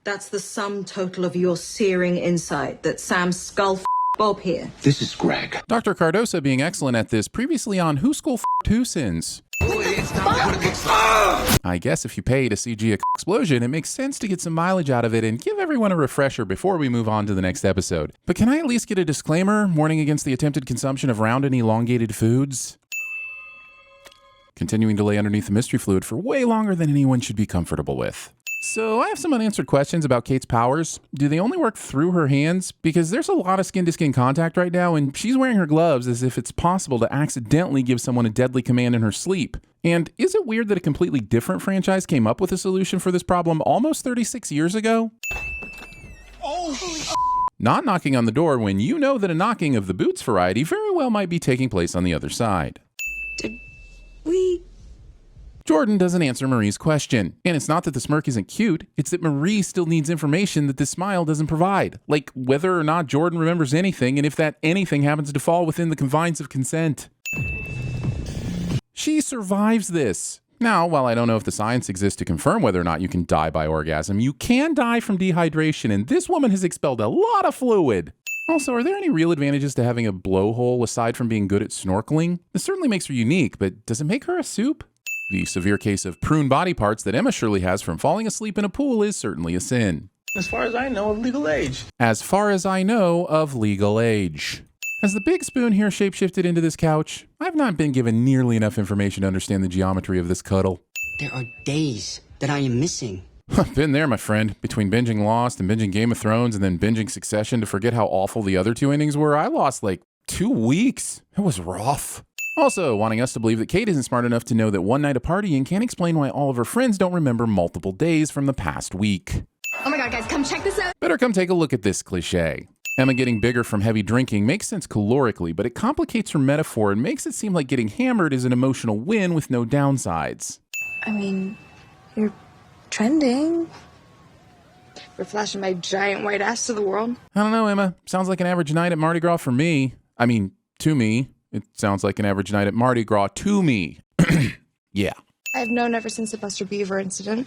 That's the sum total of your searing insight that Sam's skull Bob here. This is Greg. Dr. Cardosa being excellent at this previously on Who School TVSins. It's not what it looks like. I guess if you pay to CG a explosion, it makes sense to get some mileage out of it and give everyone a refresher before we move on to the next episode. But can I at least get a disclaimer warning against the attempted consumption of round and elongated foods? Continuing to lay underneath the mystery fluid for way longer than anyone should be comfortable with. So I have some unanswered questions about Kate's powers. Do they only work through her hands? Because there's a lot of skin-to-skin contact right now, and she's wearing her gloves as if it's possible to accidentally give someone a deadly command in her sleep. And is it weird that a completely different franchise came up with a solution for this problem almost 36 years ago? Not knocking on the door when you know that a knocking of the boots variety very well might be taking place on the other side. Did we... Jordan doesn't answer Marie's question. And it's not that the smirk isn't cute, it's that Marie still needs information that this smile doesn't provide. Like whether or not Jordan remembers anything and if that anything happens to fall within the confines of consent. She survives this. Now, while I don't know if the science exists to confirm whether or not you can die by orgasm, you can die from dehydration, and this woman has expelled a lot of fluid. Also, are there any real advantages to having a blowhole aside from being good at snorkeling? This certainly makes her unique, but does it make her a soup? The severe case of prune body parts that Emma surely has from falling asleep in a pool is certainly a sin. As far as I know of legal age. As far as I know of legal age. Has the big spoon here shapeshifted into this couch? I've not been given nearly enough information to understand the geometry of this cuddle. There are days that I am missing. Been there, my friend. Between binging Lost and binging Game of Thrones and then binging Succession to forget how awful the other two endings were, I lost like 2 weeks. It was rough. Also, wanting us to believe that Kate isn't smart enough to know that one night of partying can't explain why all of her friends don't remember multiple days from the past week. Oh my god, guys, come check this out. Better come take a look at this cliche. Emma getting bigger from heavy drinking makes sense calorically, but it complicates her metaphor and makes it seem like getting hammered is an emotional win with no downsides. I mean, you're trending. For flashing my giant white ass to the world. I don't know, Emma. Sounds like an average night at Mardi Gras for me. I mean, to me. It sounds like an average night at Mardi Gras to me. Yeah. I've known ever since the Buster Beaver incident.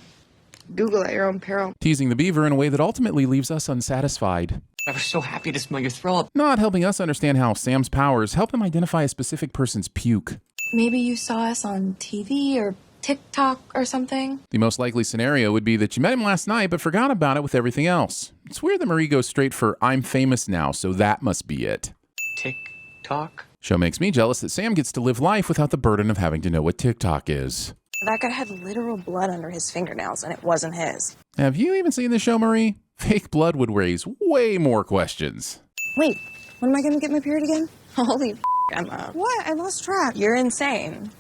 Google at your own peril. Teasing the beaver in a way that ultimately leaves us unsatisfied. I was so happy to smell your throw up. Not helping us understand how Sam's powers help him identify a specific person's puke. Maybe you saw us on TV or TikTok or something. The most likely scenario would be that you met him last night but forgot about it with everything else. It's weird that Marie goes straight for I'm famous now, so that must be it. TikTok? Show makes me jealous that Sam gets to live life without the burden of having to know what TikTok is. That guy had literal blood under his fingernails, and it wasn't his. Have you even seen the show, Marie? Fake blood would raise way more questions. Wait, when am I gonna get my period again? Holy Emma. What? I lost track. You're insane.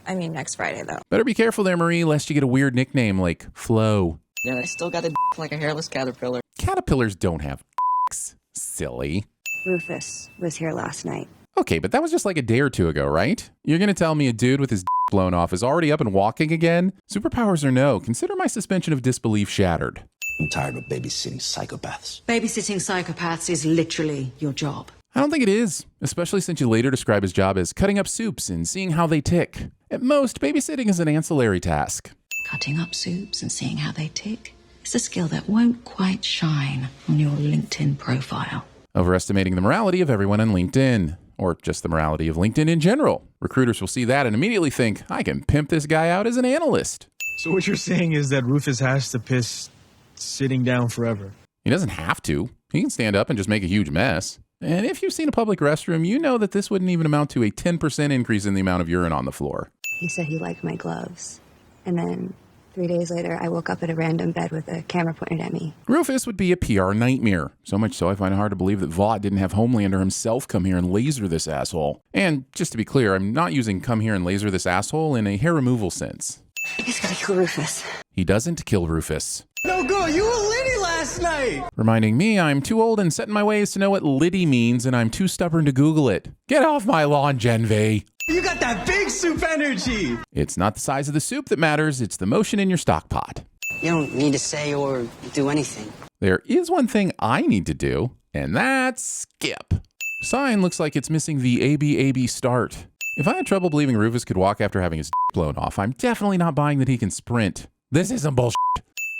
I mean, next Friday, though. Better be careful there, Marie, lest you get a weird nickname like Flo. Yeah, I still got a like a hairless caterpillar. Caterpillars don't have dicks, silly. Rufus was here last night. Okay, but that was just like a day or two ago, right? You're gonna tell me a dude with his blown off is already up and walking again? Superpowers or no, consider my suspension of disbelief shattered. I'm tired of babysitting psychopaths. Babysitting psychopaths is literally your job. I don't think it is, especially since you later describe his job as cutting up soups and seeing how they tick. At most, babysitting is an ancillary task. Cutting up soups and seeing how they tick is a skill that won't quite shine on your LinkedIn profile. Overestimating the morality of everyone on LinkedIn. Or just the morality of LinkedIn in general. Recruiters will see that and immediately think, I can pimp this guy out as an analyst. So what you're saying is that Rufus has to piss sitting down forever? He doesn't have to. He can stand up and just make a huge mess. And if you've seen a public restroom, you know that this wouldn't even amount to a 10% increase in the amount of urine on the floor. He said he liked my gloves. And then 3 days later, I woke up at a random bed with a camera pointed at me. Rufus would be a PR nightmare. So much so I find it hard to believe that Vaught didn't have Homelander himself come here and laser this asshole. And just to be clear, I'm not using come here and laser this asshole in a hair removal sense. He's gonna kill Rufus. He doesn't kill Rufus. No good, you were Liddy last night! Reminding me I'm too old and set in my ways to know what Liddy means and I'm too stubborn to Google it. Get off my lawn, Genve. You got that big soup energy! It's not the size of the soup that matters, it's the motion in your stock pot. You don't need to say or do anything. There is one thing I need to do, and that's skip. Sign looks like it's missing the ABAB start. If I had trouble believing Rufus could walk after having his blown off, I'm definitely not buying that he can sprint. This isn't bullshit.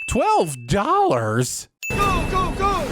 $12? Go, go, go!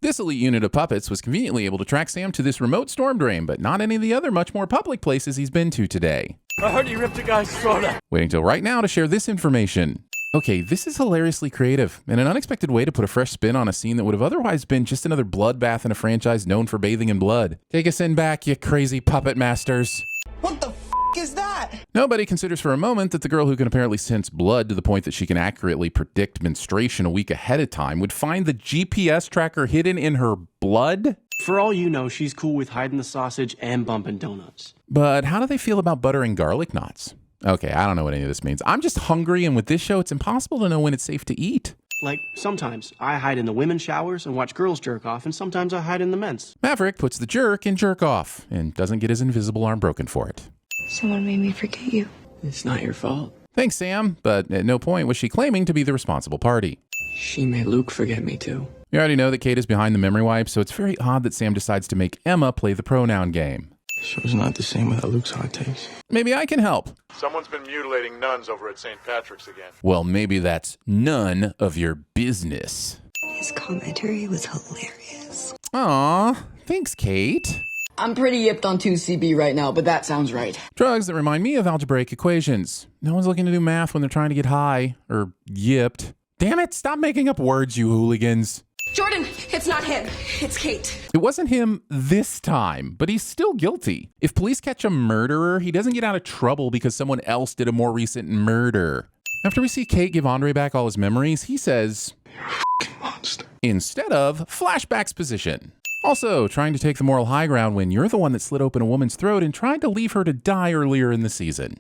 This elite unit of puppets was conveniently able to track Sam to this remote storm drain, but not any of the other much more public places he's been to today. I heard you ripped a guy's throat out. Waiting till right now to share this information. Okay, this is hilariously creative and an unexpected way to put a fresh spin on a scene that would have otherwise been just another bloodbath in a franchise known for bathing in blood. Take us in back, you crazy puppet masters. What the is that? Nobody considers for a moment that the girl who can apparently sense blood to the point that she can accurately predict menstruation a week ahead of time would find the GPS tracker hidden in her blood? For all you know, she's cool with hiding the sausage and bumping donuts. But how do they feel about buttering garlic knots? Okay, I don't know what any of this means. I'm just hungry, and with this show, it's impossible to know when it's safe to eat. Like, sometimes I hide in the women's showers and watch girls jerk off, and sometimes I hide in the men's. Maverick puts the jerk in jerk off and doesn't get his invisible arm broken for it. Someone made me forget you. It's not your fault. Thanks, Sam, but at no point was she claiming to be the responsible party. She made Luke forget me too. You already know that Kate is behind the memory wipe, so it's very odd that Sam decides to make Emma play the pronoun game. Show's not the same without Luke's hot takes. Maybe I can help. Someone's been mutilating nuns over at St. Patrick's again. Well, maybe that's none of your business. His commentary was hilarious. Aw, thanks, Kate. I'm pretty yipped on 2CB right now, but that sounds right. Drugs that remind me of algebraic equations. No one's looking to do math when they're trying to get high, or yipped. Damn it, stop making up words, you hooligans. Jordan, it's not him. It's Kate. It wasn't him this time, but he's still guilty. If police catch a murderer, he doesn't get out of trouble because someone else did a more recent murder. After we see Kate give Andre back all his memories, he says, "You're a fucking monster," instead of flashbacks position. Also, trying to take the moral high ground when you're the one that slit open a woman's throat and tried to leave her to die earlier in the season.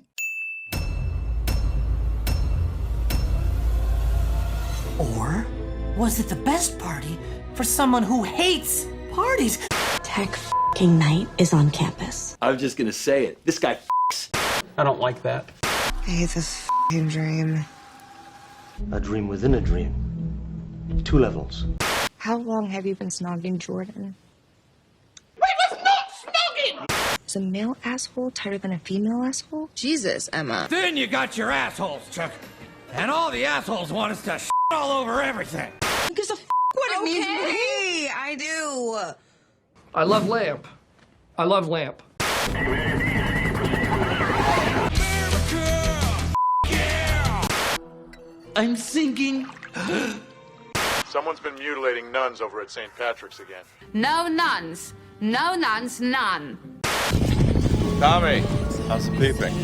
Or was it the best party for someone who hates parties? Tech f***ing night is on campus. I was just gonna say it. This guy f***s. I don't like that. I hate this f***ing dream. A dream within a dream. 2 levels. How long have you been snogging Jordan? I was not snogging! Is a male asshole tighter than a female asshole? Jesus, Emma. Then you got your assholes, Chuck. And all the assholes want us to all over everything. Who gives a what it means to me? I do. I love Lamp. I love Lamp. I'm sinking. Someone's been mutilating nuns over at St. Patrick's again. No nuns. No nuns, none. Tommy, how's the peeping?